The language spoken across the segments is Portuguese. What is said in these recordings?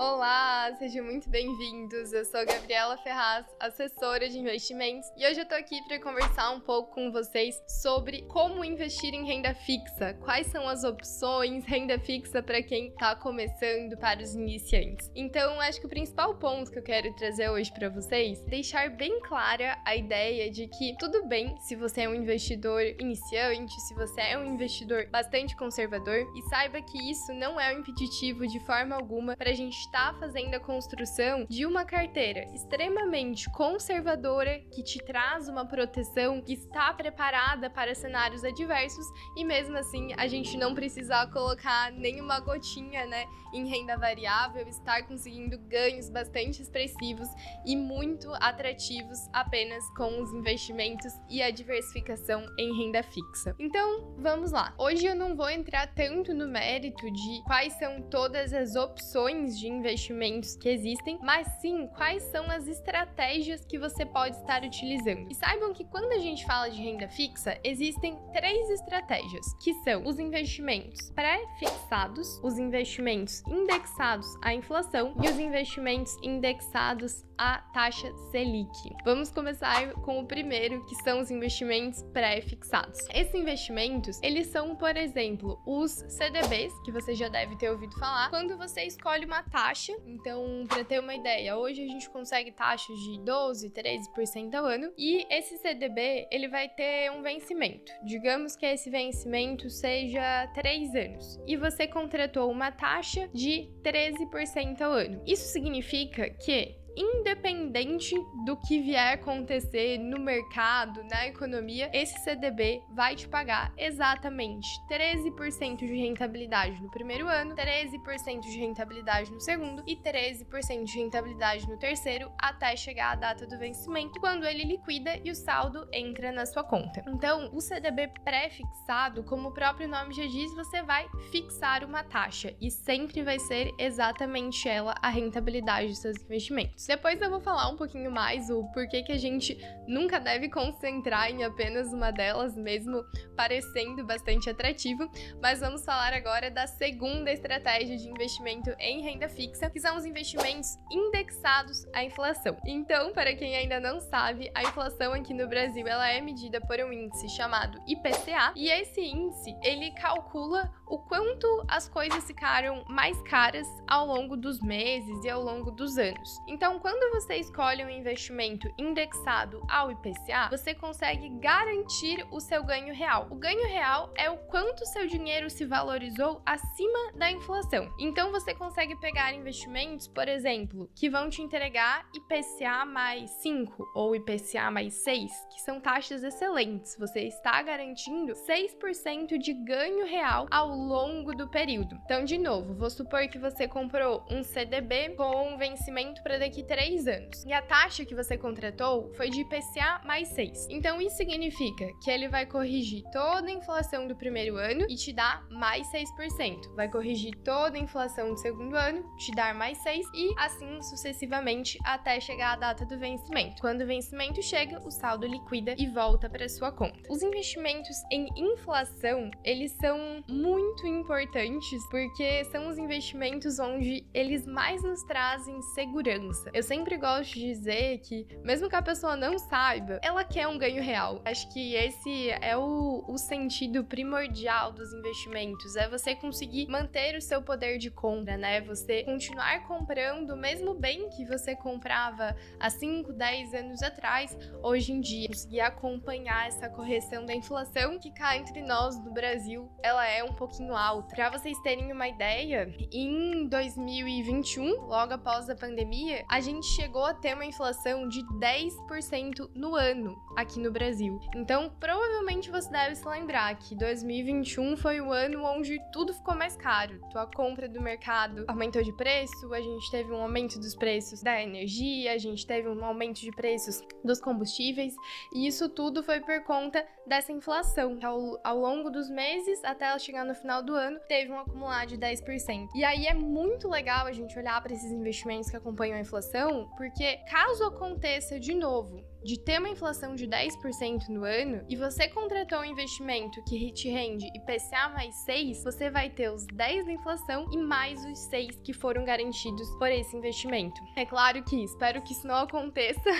Olá, sejam muito bem-vindos. Eu sou Gabriela Ferraz, assessora de investimentos, e hoje eu tô aqui para conversar um pouco com vocês sobre como investir em renda fixa, quais são as opções, renda fixa para quem tá começando, para os iniciantes. Então, acho que o principal ponto que eu quero trazer hoje para vocês é deixar bem clara a ideia de que tudo bem se você é um investidor iniciante, se você é um investidor bastante conservador, e saiba que isso não é um impeditivo de forma alguma para a gente está fazendo a construção de uma carteira extremamente conservadora que te traz uma proteção, que está preparada para cenários adversos, e mesmo assim a gente não precisar colocar nenhuma gotinha, em renda variável, estar conseguindo ganhos bastante expressivos e muito atrativos apenas com os investimentos e a diversificação em renda fixa. Então, vamos lá. Hoje eu não vou entrar tanto no mérito de quais são todas as opções de investimentos que existem, mas sim quais são as estratégias que você pode estar utilizando. E saibam que quando a gente fala de renda fixa, existem três estratégias, que são os investimentos pré-fixados, os investimentos indexados à inflação e os investimentos indexados à taxa Selic. Vamos começar com o primeiro, que são os investimentos pré-fixados. Esses investimentos, eles são, por exemplo, os CDBs, que você já deve ter ouvido falar, quando você escolhe uma taxa. Então, para ter uma ideia, hoje a gente consegue taxas de 12, 13% ao ano, e esse CDB, ele vai ter um vencimento. Digamos que esse vencimento seja 3 anos, e você contratou uma taxa de 13% ao ano. Isso significa que, independente do que vier acontecer no mercado, na economia, esse CDB vai te pagar exatamente 13% de rentabilidade no primeiro ano, 13% de rentabilidade no segundo e 13% de rentabilidade no terceiro, até chegar à data do vencimento, quando ele liquida e o saldo entra na sua conta. Então, o CDB pré-fixado, como o próprio nome já diz, você vai fixar uma taxa e sempre vai ser exatamente ela a rentabilidade dos seus investimentos. Depois eu vou falar um pouquinho mais o porquê que a gente nunca deve concentrar em apenas uma delas, mesmo parecendo bastante atrativo, mas vamos falar agora da segunda estratégia de investimento em renda fixa, que são os investimentos indexados à inflação. Então, para quem ainda não sabe, a inflação aqui no Brasil ela é medida por um índice chamado IPCA, e esse índice ele calcula o quanto as coisas ficaram mais caras ao longo dos meses e ao longo dos anos. Então, quando você escolhe um investimento indexado ao IPCA, você consegue garantir o seu ganho real. O ganho real é o quanto seu dinheiro se valorizou acima da inflação. Então, você consegue pegar investimentos, por exemplo, que vão te entregar IPCA mais 5 ou IPCA mais 6, que são taxas excelentes. Você está garantindo 6% de ganho real ao longo do período. Então, de novo, vou supor que você comprou um CDB com vencimento para daqui 3 anos. E a taxa que você contratou foi de IPCA mais 6. Então, isso significa que ele vai corrigir toda a inflação do primeiro ano e te dar mais 6%. Vai corrigir toda a inflação do segundo ano, te dar mais 6, e assim sucessivamente até chegar à data do vencimento. Quando o vencimento chega, o saldo liquida e volta para sua conta. Os investimentos em inflação, eles são muito importantes porque são os investimentos onde eles mais nos trazem segurança. Eu sempre gosto de dizer que, mesmo que a pessoa não saiba, ela quer um ganho real. Acho que esse é o sentido primordial dos investimentos, é você conseguir manter o seu poder de compra, Você continuar comprando o mesmo bem que você comprava há 5, 10 anos atrás, hoje em dia. Conseguir acompanhar essa correção da inflação, que cá entre nós, no Brasil, ela é um pouquinho alta. Para vocês terem uma ideia, em 2021, logo após a pandemia, a gente chegou a ter uma inflação de 10% no ano aqui no Brasil. Então, provavelmente você deve se lembrar que 2021 foi o ano onde tudo ficou mais caro. A compra do mercado aumentou de preço, a gente teve um aumento dos preços da energia, a gente teve um aumento de preços dos combustíveis, e isso tudo foi por conta dessa inflação. Ao longo dos meses, até ela chegar no final do ano, teve um acumulado de 10%. E aí é muito legal a gente olhar para esses investimentos que acompanham a inflação, porque caso aconteça de novo de ter uma inflação de 10% no ano e você contratou um investimento que te rende IPCA mais 6, você vai ter os 10 da inflação e mais os 6 que foram garantidos por esse investimento. É claro que espero que isso não aconteça,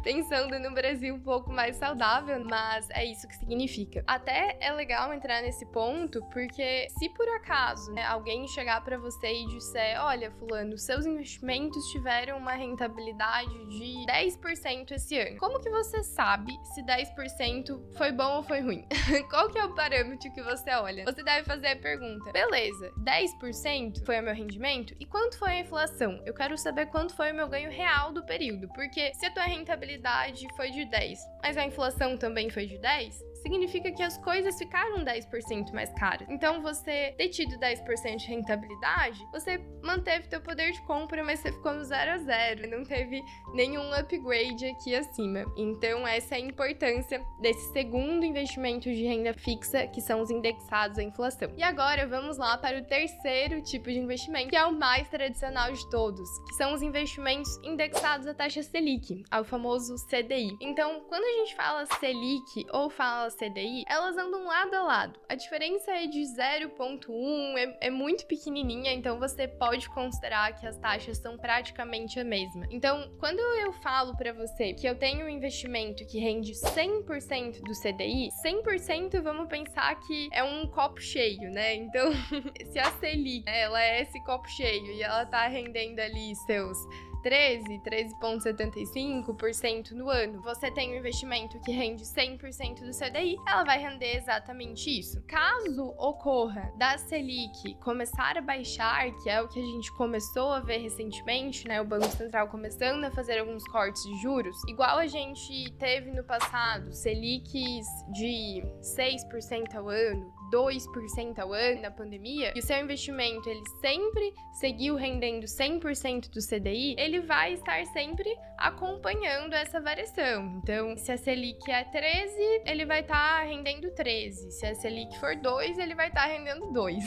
pensando no Brasil um pouco mais saudável, mas é isso que significa. Até é legal entrar nesse ponto, porque se por acaso, né, alguém chegar para você e disser, olha, fulano, seus investimentos tiveram uma rentabilidade de 10% esse ano. Como que você sabe se 10% foi bom ou foi ruim? Qual que é o parâmetro que você olha? Você deve fazer a pergunta, beleza, 10% foi o meu rendimento? E quanto foi a inflação? Eu quero saber quanto foi o meu ganho real do período, porque se a tua rentabilidade foi de 10, mas a inflação também foi de 10, significa que as coisas ficaram 10% mais caras. Então, você ter tido 10% de rentabilidade, você manteve teu poder de compra, mas você ficou no 0 a 0, não teve nenhum upgrade aqui acima. Então, essa é a importância desse segundo investimento de renda fixa, que são os indexados à inflação. E agora, vamos lá para o terceiro tipo de investimento, que é o mais tradicional de todos, que são os investimentos indexados à taxa Selic, ao famoso CDI. Então, quando a gente fala Selic ou fala CDI, elas andam lado a lado. A diferença é de 0,1, é muito pequenininha, então você pode considerar que as taxas são praticamente a mesma. Então, quando eu falo para você que eu tenho um investimento que rende 100% do CDI, 100% vamos pensar que é um copo cheio, né? Então, se a Selic, ela é esse copo cheio e ela tá rendendo ali seus 13,75% no ano, você tem um investimento que rende 100% do CDI, ela vai render exatamente isso. Caso ocorra da Selic começar a baixar, que é o que a gente começou a ver recentemente, né, o Banco Central começando a fazer alguns cortes de juros, igual a gente teve no passado, Selics de 6% ao ano, 2% ao ano na pandemia, e o seu investimento ele sempre seguiu rendendo 100% do CDI, ele vai estar sempre acompanhando essa variação. Então, se a Selic é 13, ele vai estar rendendo 13. Se a Selic for 2, ele vai estar rendendo 2.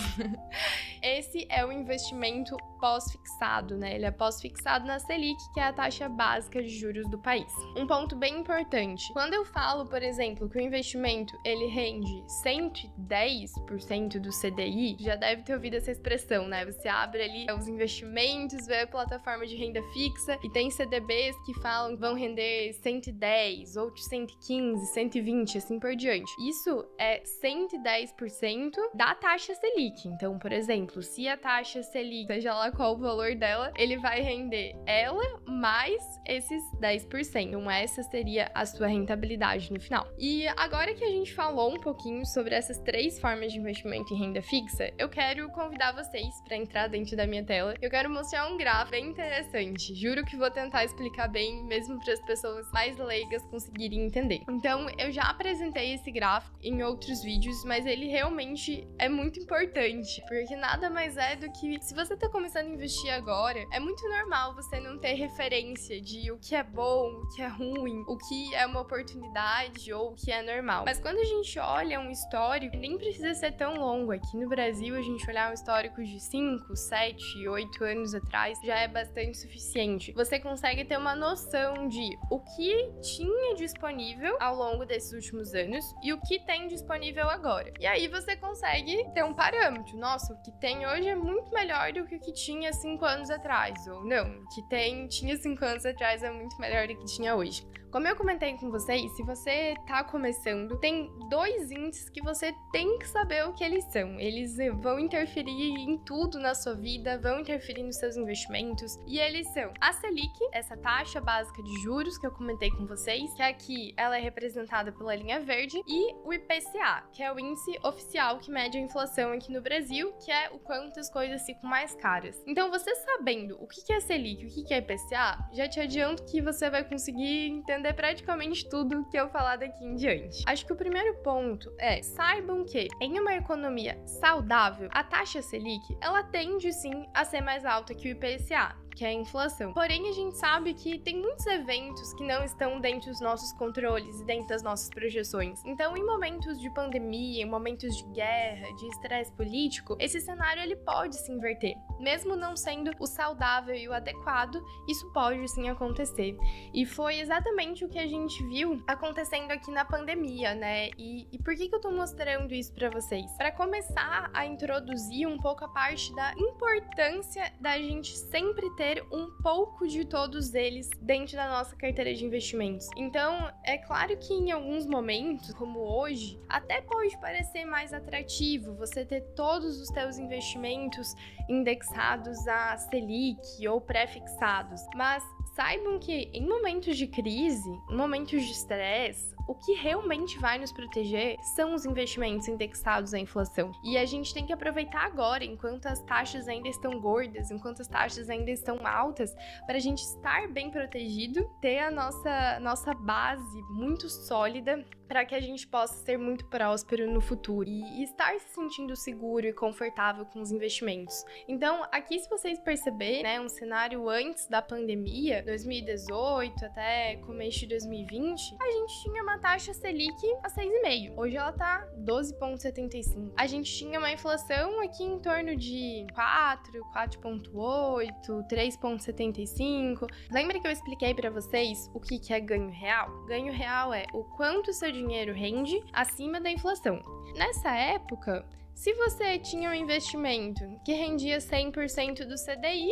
Esse é o investimento pós-fixado, né? Ele é pós-fixado na Selic, que é a taxa básica de juros do país. Um ponto bem importante, quando eu falo, por exemplo, que o investimento ele rende 110% do CDI, já deve ter ouvido essa expressão, né? Você abre ali os investimentos, vê a plataforma de renda fixa e tem CDBs que falam que vão render 110, outros 115, 120, assim por diante. Isso é 110% da taxa Selic. Então, por exemplo, se a taxa Selic, seja lá qual o valor dela, ele vai render ela mais esses 10%. Então, essa seria a sua rentabilidade no final. E agora que a gente falou um pouquinho sobre essas três formas de investimento em renda fixa, eu quero convidar vocês para entrar dentro da minha tela. Eu quero mostrar um gráfico bem interessante. Juro que vou tentar explicar bem, mesmo para as pessoas mais leigas conseguirem entender. Então, eu já apresentei esse gráfico em outros vídeos, mas ele realmente é muito importante, porque nada mais é do que, se você tá começando a investir agora, é muito normal você não ter referência de o que é bom, o que é ruim, o que é uma oportunidade ou o que é normal. Mas quando a gente olha um histórico, nem precisa ser tão longo. Aqui no Brasil, a gente olhar um histórico de 5, 7, 8 anos atrás já é bastante suficiente. Você consegue ter uma noção de o que tinha disponível ao longo desses últimos anos e o que tem disponível agora. E aí você consegue ter um parâmetro. Nossa, o que tem hoje é muito melhor do que o que tinha 5 anos atrás. Ou não, o que tinha 5 anos atrás é muito melhor do que tinha hoje. Como eu comentei com vocês, se você tá começando, tem dois índices que você tem que saber o que eles são. Eles vão interferir em tudo na sua vida, vão interferir nos seus investimentos. E eles são a Selic, essa taxa básica de juros que eu comentei com vocês, que aqui ela é representada pela linha verde, e o IPCA, que é o índice oficial que mede a inflação aqui no Brasil, que é o quanto as coisas ficam mais caras. Então, você sabendo o que é Selic e o que é IPCA, já te adianto que você vai conseguir entender praticamente tudo que eu falar daqui em diante. Acho que o primeiro ponto é, saibam que em uma economia saudável, a taxa Selic, ela tende sim a ser mais alta que o IPCA. que é a inflação. Porém, a gente sabe que tem muitos eventos que não estão dentro dos nossos controles e dentro das nossas projeções. Então, em momentos de pandemia, em momentos de guerra, de estresse político, esse cenário ele pode se inverter. Mesmo não sendo o saudável e o adequado, isso pode sim acontecer. E foi exatamente o que a gente viu acontecendo aqui na pandemia, né? E por que eu tô mostrando isso pra vocês? Para começar a introduzir um pouco a parte da importância da gente sempre ter um pouco de todos eles dentro da nossa carteira de investimentos. Então, é claro que em alguns momentos, como hoje, até pode parecer mais atrativo você ter todos os seus investimentos indexados a Selic ou pré-fixados, mas saibam que em momentos de crise, em momentos de estresse, o que realmente vai nos proteger são os investimentos indexados à inflação. E a gente tem que aproveitar agora, enquanto as taxas ainda estão gordas, enquanto as taxas ainda estão altas, para a gente estar bem protegido, ter a nossa base muito sólida para que a gente possa ser muito próspero no futuro e estar se sentindo seguro e confortável com os investimentos. Então, aqui se vocês perceberem, né, um cenário antes da pandemia, 2018 até começo de 2020, a gente tinha uma taxa Selic a 6,5. Hoje ela tá 12,75. A gente tinha uma inflação aqui em torno de 4, 4,8, 3,75. Lembra que eu expliquei para vocês o que é ganho real? Ganho real é o quanto o seu dinheiro rende acima da inflação. Nessa época, se você tinha um investimento que rendia 100% do CDI,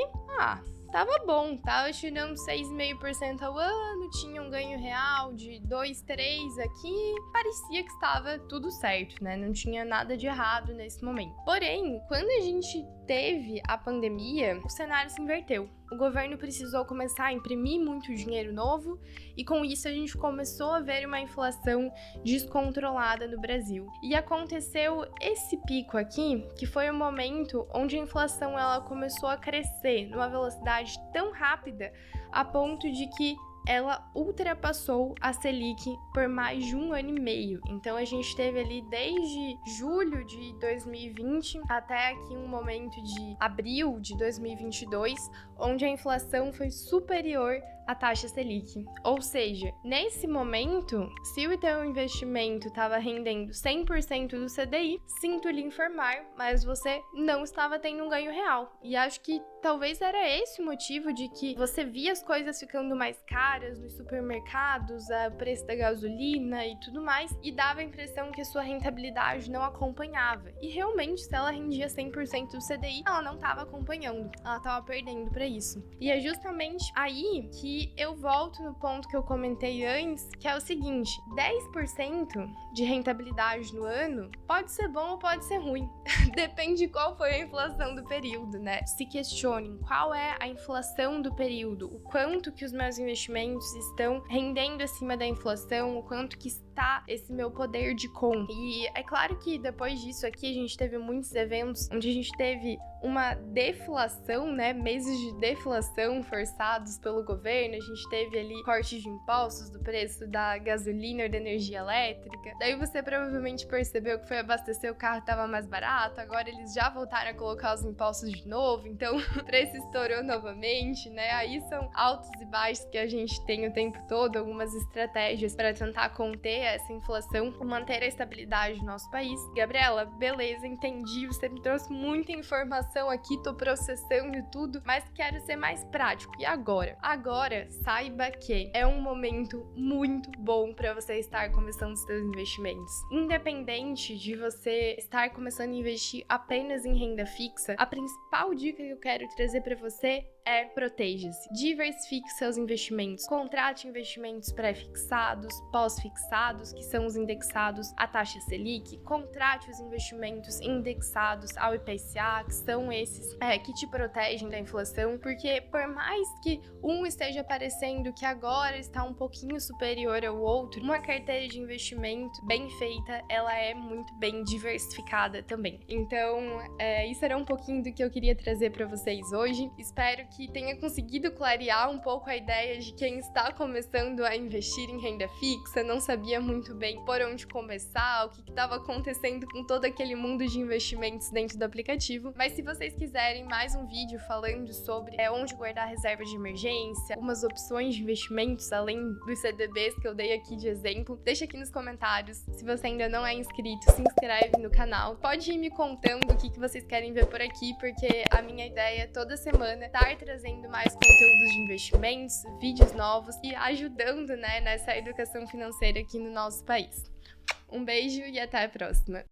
tava bom, tava tirando 6,5% ao ano, tinha um ganho real de 2, 3 aqui, parecia que estava tudo certo, né? Não tinha nada de errado nesse momento. Porém, quando a gente teve a pandemia, o cenário se inverteu. O governo precisou começar a imprimir muito dinheiro novo e com isso a gente começou a ver uma inflação descontrolada no Brasil. E aconteceu esse pico aqui, que foi o momento onde a inflação ela começou a crescer numa velocidade tão rápida a ponto de que ela ultrapassou a Selic por mais de 1 ano e meio. Então a gente teve ali desde julho de 2020 até aqui um momento de abril de 2022, onde a inflação foi superior à taxa Selic. Ou seja, nesse momento, se o teu investimento estava rendendo 100% do CDI, sinto lhe informar, mas você não estava tendo um ganho real. E acho que talvez era esse o motivo de que você via as coisas ficando mais caras nos supermercados, o preço da gasolina e tudo mais, e dava a impressão que a sua rentabilidade não acompanhava. E realmente, se ela rendia 100% do CDI, ela não estava acompanhando, ela estava perdendo para isso. E é justamente aí que eu volto no ponto que eu comentei antes, que é o seguinte: 10% de rentabilidade no ano pode ser bom ou pode ser ruim. Depende de qual foi a inflação do período, né? Se questionem qual é a inflação do período, o quanto que os meus investimentos estão rendendo acima da inflação, o quanto que está esse meu poder de compra. E é claro que depois disso aqui a gente teve muitos eventos onde a gente teve uma deflação, né? Meses de deflação forçados pelo governo. A gente teve ali cortes de impostos do preço da gasolina ou da energia elétrica. Daí você provavelmente percebeu que foi abastecer o carro estava mais barato. Agora eles já voltaram a colocar os impostos de novo. Então o preço estourou novamente, né? Aí são altos e baixos que a gente tem o tempo todo. Algumas estratégias para tentar conter essa inflação e manter a estabilidade do nosso país. Gabriela, beleza, entendi. Você me trouxe muita informação aqui, tô processando tudo, mas quero ser mais prático. E agora? Agora, saiba que é um momento muito bom para você estar começando os seus investimentos. Independente de você estar começando a investir apenas em renda fixa, a principal dica que eu quero trazer para você é proteja-se. Diversifique seus investimentos. Contrate investimentos pré-fixados, pós-fixados, que são os indexados à taxa Selic. Contrate os investimentos indexados ao IPCA, que são esses que te protegem da inflação, porque por mais que um esteja parecendo que agora está um pouquinho superior ao outro, uma carteira de investimento bem feita, ela é muito bem diversificada também. Então, isso era um pouquinho do que eu queria trazer para vocês hoje. Espero que que tenha conseguido clarear um pouco a ideia de quem está começando a investir em renda fixa, não sabia muito bem por onde começar, o que estava acontecendo com todo aquele mundo de investimentos dentro do aplicativo. Mas se vocês quiserem mais um vídeo falando sobre onde guardar reserva de emergência, umas opções de investimentos além dos CDBs que eu dei aqui de exemplo, deixa aqui nos comentários. Se você ainda não é inscrito, se inscreve no canal. Pode ir me contando o que vocês querem ver por aqui, porque a minha ideia é toda semana estar trazendo mais conteúdos de investimentos, vídeos novos e ajudando, nessa educação financeira aqui no nosso país. Um beijo e até a próxima!